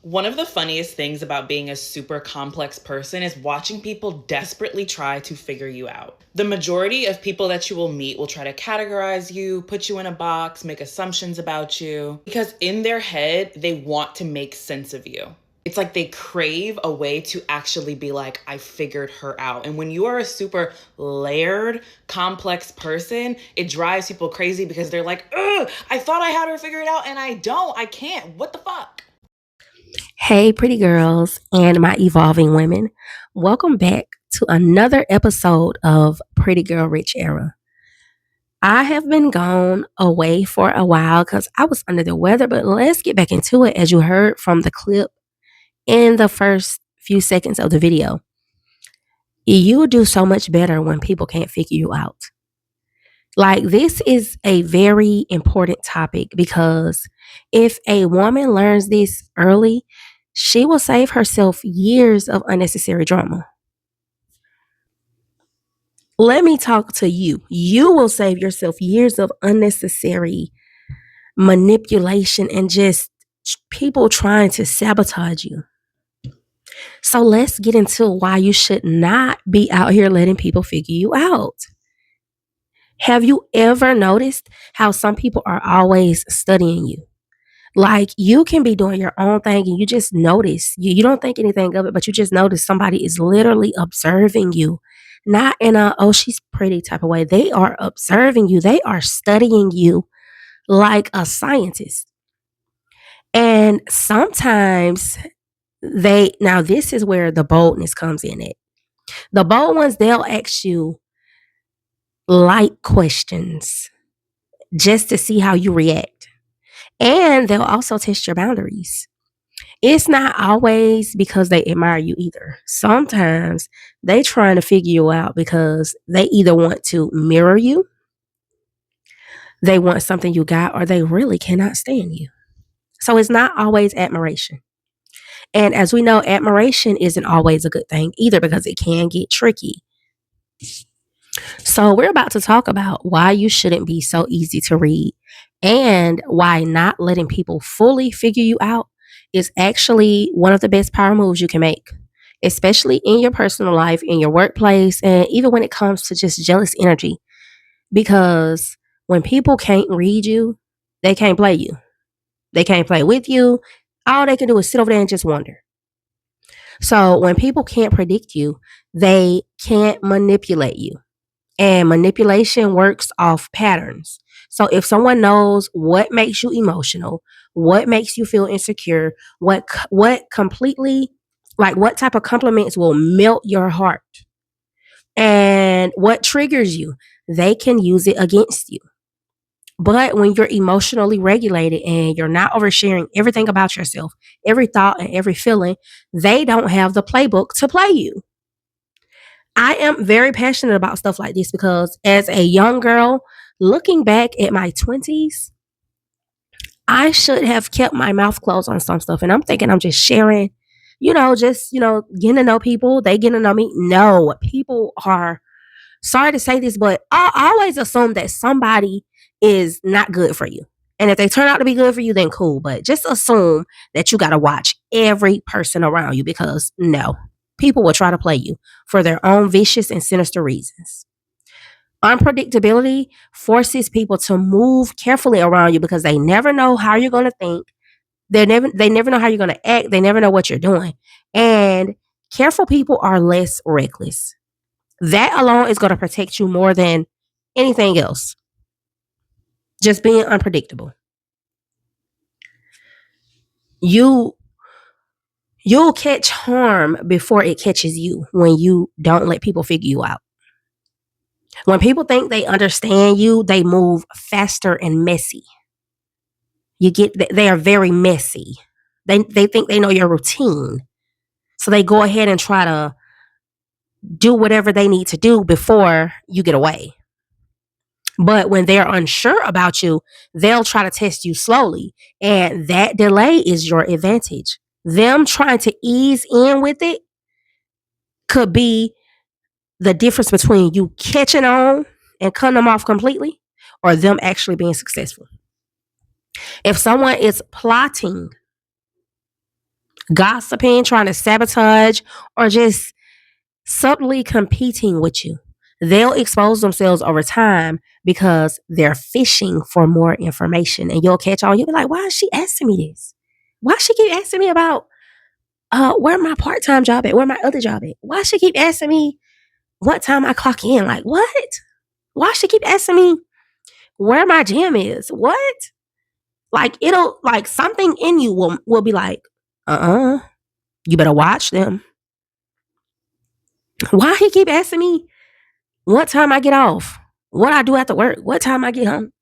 One of the funniest things about being a super complex person is watching people desperately try to figure you out. The majority of people that you will meet will try to categorize you, put you in a box, make assumptions about you, because in their head, they want to make sense of you. It's like they crave a way to actually be like, I figured her out. And when you are a super layered, complex person, it drives people crazy because they're like, ugh, I thought I had her figured out and I don't. I can't. What the fuck? Hey, pretty girls and my evolving women. Welcome back to another episode of Pretty Girl Rich Era. I have been gone away for a while because I was under the weather, but let's get back into it as you heard from the clip in the first few seconds of the video. You do so much better when people can't figure you out. Like, this is a very important topic because if a woman learns this early, she will save herself years of unnecessary drama. Let me talk to you. You will save yourself years of unnecessary manipulation and just people trying to sabotage you. So let's get into why you should not be out here letting people figure you out. Have you ever noticed how some people are always studying you? Like, you can be doing your own thing and you just notice, you don't think anything of it, but you just notice somebody is literally observing you. Not in a, oh, she's pretty type of way. They are observing you, they are studying you like a scientist. And sometimes now this is where the boldness comes in it. The bold ones, they'll ask you light questions just to see how you react. And they'll also test your boundaries. It's not always because they admire you either. Sometimes they trying to figure you out because they either want to mirror you, they want something you got, or they really cannot stand you. So it's not always admiration. And as we know, admiration isn't always a good thing either because it can get tricky. So we're about to talk about why you shouldn't be so easy to read and why not letting people fully figure you out is actually one of the best power moves you can make, especially in your personal life, in your workplace, and even when it comes to just jealous energy. Because when people can't read you, they can't play you. They can't play with you. All they can do is sit over there and just wonder. So when people can't predict you, they can't manipulate you. And manipulation works off patterns. So if someone knows what makes you emotional, what makes you feel insecure, what completely like what type of compliments will melt your heart and what triggers you, they can use it against you. But when you're emotionally regulated and you're not oversharing everything about yourself, every thought and every feeling, they don't have the playbook to play you. I am very passionate about stuff like this because as a young girl, looking back at my 20s, I should have kept my mouth closed on some stuff. And I'm thinking I'm just sharing, getting to know people. They getting to know me. No, people are, sorry to say this, but I always assume that somebody is not good for you. And if they turn out to be good for you, then cool. But just assume that you got to watch every person around you because no, people will try to play you for their own vicious and sinister reasons. Unpredictability forces people to move carefully around you because they never know how you're going to think. They never know how you're going to act. They never know what you're doing. And careful people are less reckless. That alone is going to protect you more than anything else. Just being unpredictable. You you'll catch harm before it catches you when you don't let people figure you out. When people think they understand you, they move faster and messy. They are very messy. They think they know your routine. So they go ahead and try to do whatever they need to do before you get away. But when they're unsure about you, they'll try to test you slowly. And that delay is your advantage. Them trying to ease in with it could be the difference between you catching on and cutting them off completely or them actually being successful. If someone is plotting gossiping, trying to sabotage, or just subtly competing with you. They'll expose themselves over time because they're fishing for more information. And you'll catch on. You'll be like, why is she asking me this? Why she keep asking me about where my part-time job at? Where my other job at? Why she keep asking me what time I clock in? Like, what? Why she keep asking me where my gym is? What? Like, it'll, like, something in you will be like, you better watch them. Why he keep asking me what time I get off? What I do after work? What time I get home?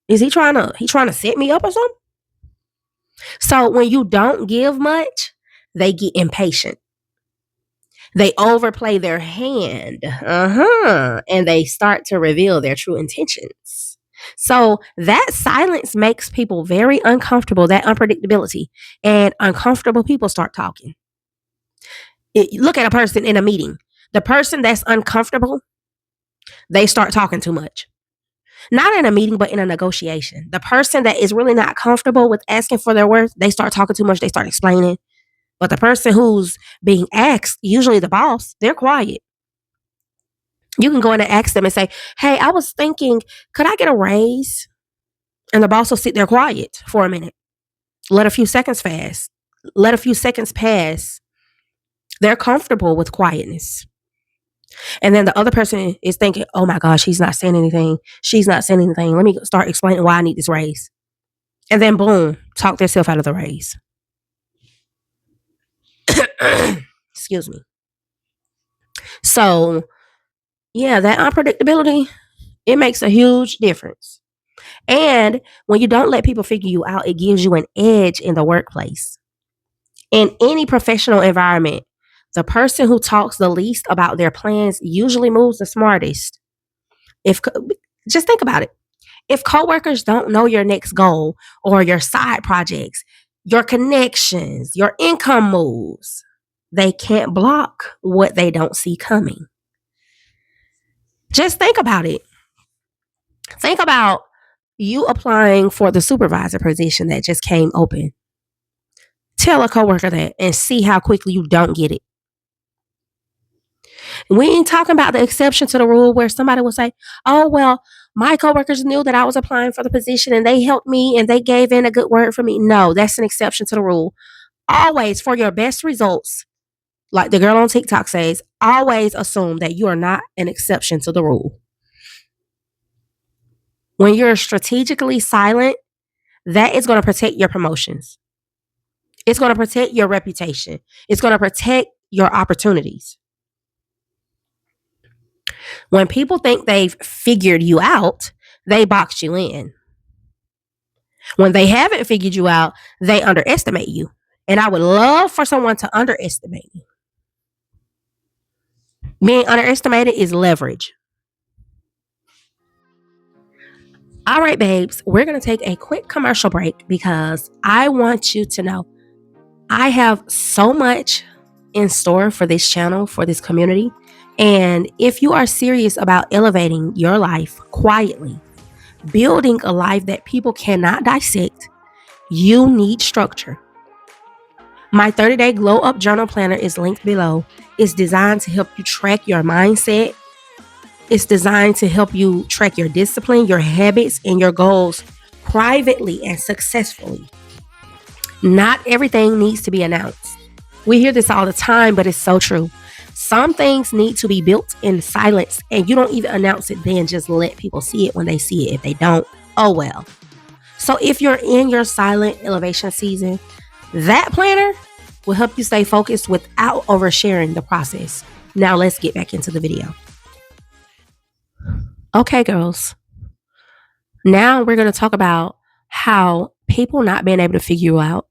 Is he trying to set me up or something? So when you don't give much, they get impatient. They overplay their hand. And they start to reveal their true intentions. So that silence makes people very uncomfortable, that unpredictability. And uncomfortable people start talking. Look at a person in a meeting. The person that's uncomfortable, they start talking too much. Not in a meeting, but in a negotiation. The person that is really not comfortable with asking for their worth, they start talking too much. They start explaining. But the person who's being asked, usually the boss, they're quiet. You can go in and ask them and say, hey, I was thinking, could I get a raise? And the boss will sit there quiet for a minute. Let a few seconds pass. They're comfortable with quietness. And then the other person is thinking, oh my gosh, he's not saying anything. She's not saying anything. Let me start explaining why I need this raise. And then boom, talk themselves out of the raise. Excuse me. So, yeah, that unpredictability, it makes a huge difference. And when you don't let people figure you out, it gives you an edge in the workplace. In any professional environment, the person who talks the least about their plans usually moves the smartest. Just think about it. If coworkers don't know your next goal or your side projects, your connections, your income moves, they can't block what they don't see coming. Just think about it. Think about you applying for the supervisor position that just came open. Tell a coworker that and see how quickly you don't get it. We ain't talking about the exception to the rule where somebody will say, oh, well, my coworkers knew that I was applying for the position and they helped me and they gave in a good word for me. No, that's an exception to the rule. Always, for your best results, like the girl on TikTok says, always assume that you are not an exception to the rule. When you're strategically silent, that is going to protect your promotions. It's going to protect your reputation. It's going to protect your opportunities. When people think they've figured you out, they box you in. When they haven't figured you out, they underestimate you. And I would love for someone to underestimate you. Being underestimated is leverage. All right, babes, we're going to take a quick commercial break because I want you to know I have so much in store for this channel, for this community. And if you are serious about elevating your life quietly, building a life that people cannot dissect, you need structure. My 30-day Glow Up Journal Planner is linked below. It's designed to help you track your mindset. It's designed to help you track your discipline, your habits, and your goals privately and successfully. Not everything needs to be announced. We hear this all the time, but it's so true. Some things need to be built in silence, and you don't even announce it then. Just let people see it when they see it. If they don't, oh well. So if you're in your silent elevation season, that planner will help you stay focused without oversharing the process. Now let's get back into the video. Okay, girls. Now we're going to talk about how people not being able to figure you out,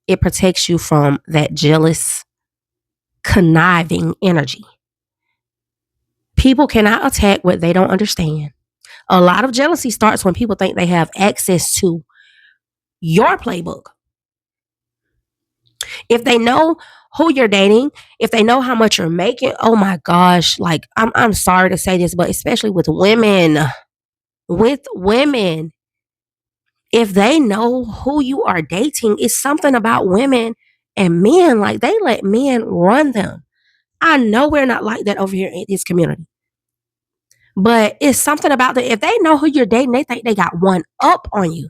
it protects you from that jealous, conniving energy. People cannot attack what they don't understand. A lot of jealousy starts when people think they have access to your playbook. If they know who you're dating, if they know how much you're making, oh my gosh, like I'm sorry to say this, but especially with women, if they know who you are dating, it's something about women. And men, like, they let men run them. I know we're not like that over here in this community. But it's something about if they know who you're dating, they think they got one up on you.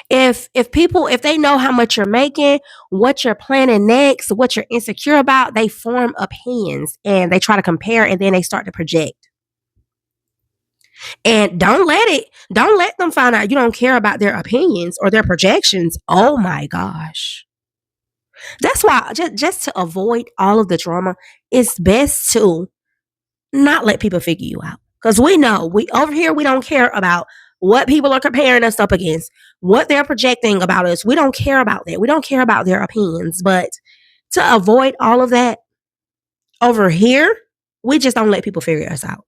If they know how much you're making, what you're planning next, what you're insecure about, they form opinions and they try to compare and then they start to project. And don't let them find out you don't care about their opinions or their projections. Oh my gosh. That's why just to avoid all of the drama, it's best to not let people figure you out. Because we know we over here we don't care about what people are comparing us up against, what they're projecting about us. We don't care about that. We don't care about their opinions. But to avoid all of that over here, we just don't let people figure us out.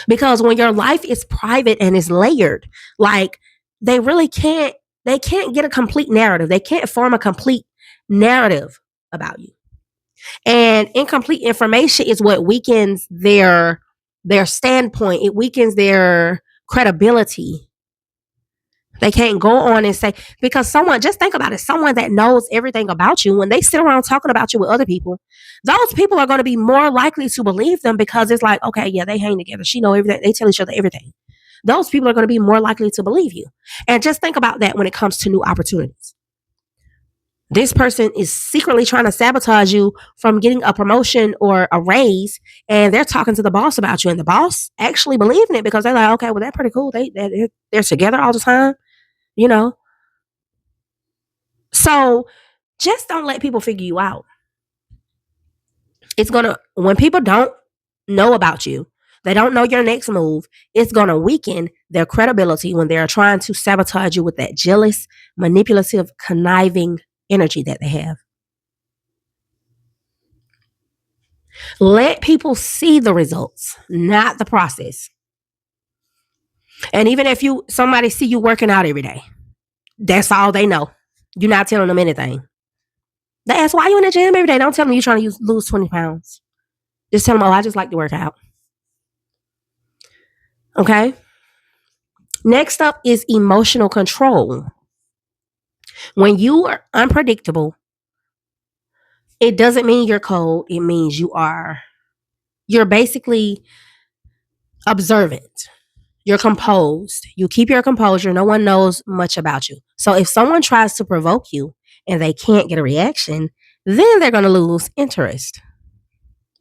Because when your life is private and is layered, like they can't get a complete narrative. They can't form a complete narrative about you. And incomplete information is what weakens their standpoint. It weakens their credibility. They can't go on and say, because someone, just think about it, someone that knows everything about you, when they sit around talking about you with other people, those people are going to be more likely to believe them because it's like, okay, yeah, they hang together. She know everything. They tell each other everything. Those people are going to be more likely to believe you. And just think about that when it comes to new opportunities. This person is secretly trying to sabotage you from getting a promotion or a raise, and they're talking to the boss about you, and the boss actually believing it because they're like, okay, well, that's pretty cool. They're together all the time, you know. So just don't let people figure you out. It's gonna when people don't know about you, they don't know your next move. It's gonna weaken their credibility when they're trying to sabotage you with that jealous, manipulative, conniving energy that they have. Let people see the results, not the process. And even if somebody see you working out every day, that's all they know. You're not telling them anything. They ask, why you in the gym every day? Don't tell them you're trying to lose 20 pounds. Just tell them, oh, I just like to work out. Okay? Next up is emotional control. When you are unpredictable, it doesn't mean you're cold. It means you're basically observant. You're composed. You keep your composure. No one knows much about you. So if someone tries to provoke you and they can't get a reaction, then they're going to lose interest.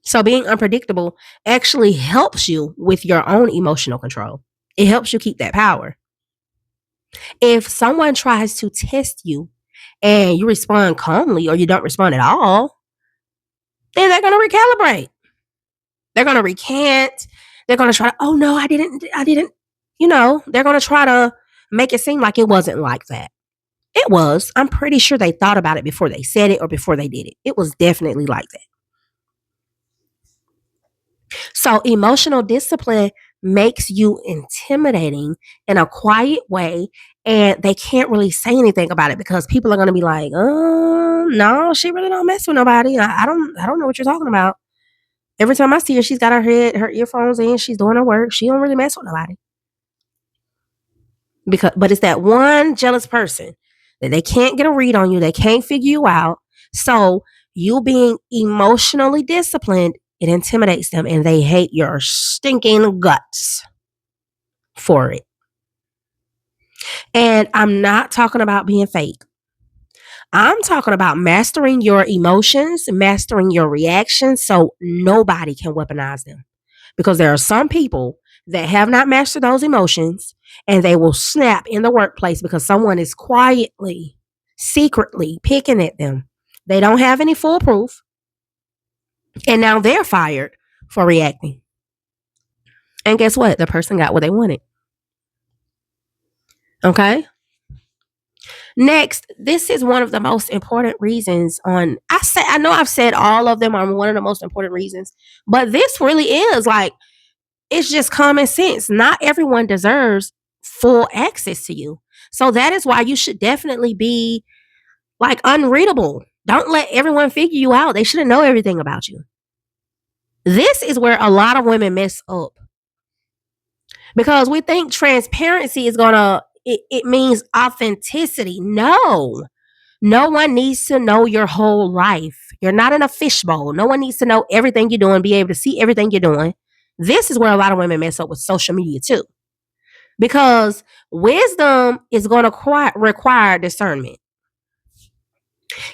So being unpredictable actually helps you with your own emotional control. It helps you keep that power. If someone tries to test you and you respond calmly or you don't respond at all, then they're going to recalibrate. They're going to recant. They're going to try to, oh no, I didn't, they're going to try to make it seem like it wasn't like that. It was. I'm pretty sure they thought about it before they said it or before they did it. It was definitely like that. So emotional discipline makes you intimidating in a quiet way, and they can't really say anything about it because people are going to be like, no, she really don't mess with nobody. I don't know what you're talking about. Every time I see her, she's got her earphones in, she's doing her work. She don't really mess with nobody. But it's that one jealous person that they can't get a read on you. They can't figure you out. So you being emotionally disciplined, it intimidates them and they hate your stinking guts for it. And I'm not talking about being fake. I'm talking about mastering your emotions, mastering your reactions so nobody can weaponize them. Because there are some people that have not mastered those emotions and they will snap in the workplace because someone is quietly, secretly picking at them. They don't have any full proof. And now they're fired for reacting. And guess what? The person got what they wanted. Okay? Next, this is one of the most important reasons I know I've said all of them are one of the most important reasons, but this really is like, it's just common sense. Not everyone deserves full access to you. So that is why you should definitely be like unreadable. Don't let everyone figure you out. They shouldn't know everything about you. This is where a lot of women mess up because we think transparency is it means authenticity. No, No one needs to know your whole life. You're not in a fishbowl. No one needs to know everything you're doing, be able to see everything you're doing. This is where a lot of women mess up with social media too. Because wisdom is going to require discernment.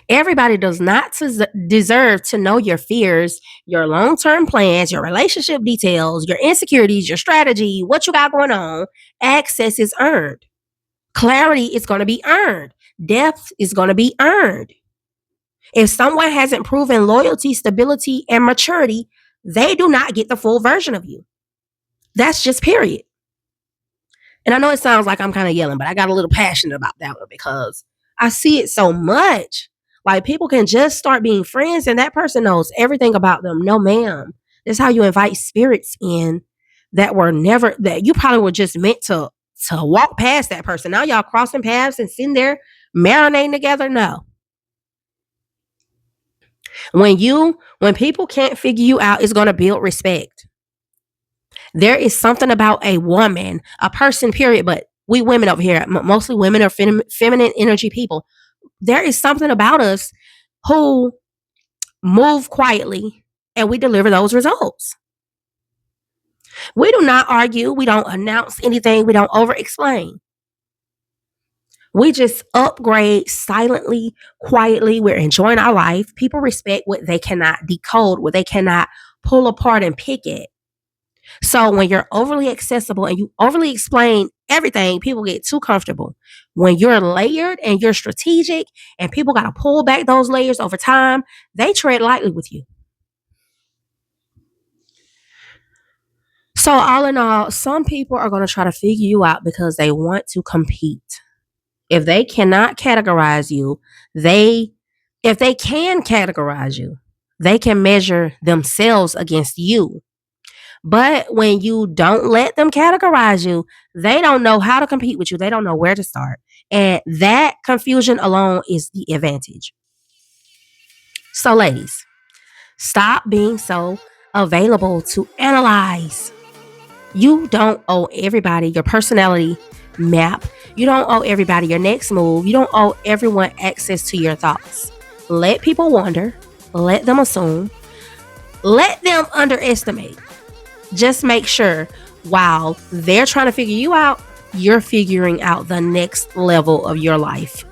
Everybody does not deserve to know your fears, your long term plans, your relationship details, your insecurities, your strategy, what you got going on. Access is earned. Clarity is going to be earned. Depth is going to be earned. If someone hasn't proven loyalty, stability, and maturity, they do not get the full version of you. That's just period. And I know it sounds like I'm kind of yelling, but I got a little passionate about that one because I see it so much. Like people can just start being friends and that person knows everything about them. No, ma'am. That's how you invite spirits in that were never, that you probably were just meant to walk past that person. Now y'all crossing paths and sitting there marinating together. No. When people can't figure you out, it's going to build respect. There is something about a woman, a person, period, but we women over here, mostly women are feminine energy people. There is something about us who move quietly and we deliver those results. We do not argue. We don't announce anything. We don't over explain. We just upgrade silently, quietly. We're enjoying our life. People respect what they cannot decode, what they cannot pull apart and pick at. So when you're overly accessible and you overly explain everything, people get too comfortable. When you're layered and you're strategic and people got to pull back those layers over time, they tread lightly with you. So all in all, some people are going to try to figure you out because they want to compete. If they cannot categorize you, if they can categorize you, they can measure themselves against you. But when you don't let them categorize you, they don't know how to compete with you. They don't know where to start. And that confusion alone is the advantage. So, ladies, stop being so available to analyze. You don't owe everybody your personality map. You don't owe everybody your next move. You don't owe everyone access to your thoughts. Let people wonder. Let them assume. Let them underestimate. Just make sure while they're trying to figure you out, you're figuring out the next level of your life.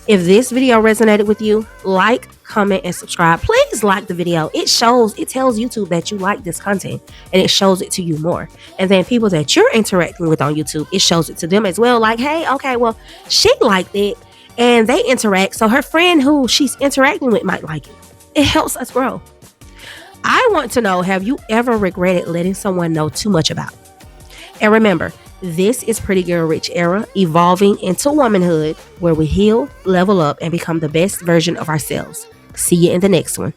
If this video resonated with you, like, comment, and subscribe. Please like the video. It tells YouTube that you like this content and it shows it to you more. And then people that you're interacting with on YouTube, it shows it to them as well. Like, hey, okay, well, she liked it and they interact. So her friend who she's interacting with might like it. It helps us grow. I want to know, have you ever regretted letting someone know too much about? And remember, this is Pretty Girl Rich Era, evolving into womanhood, where we heal, level up, and become the best version of ourselves. See you in the next one.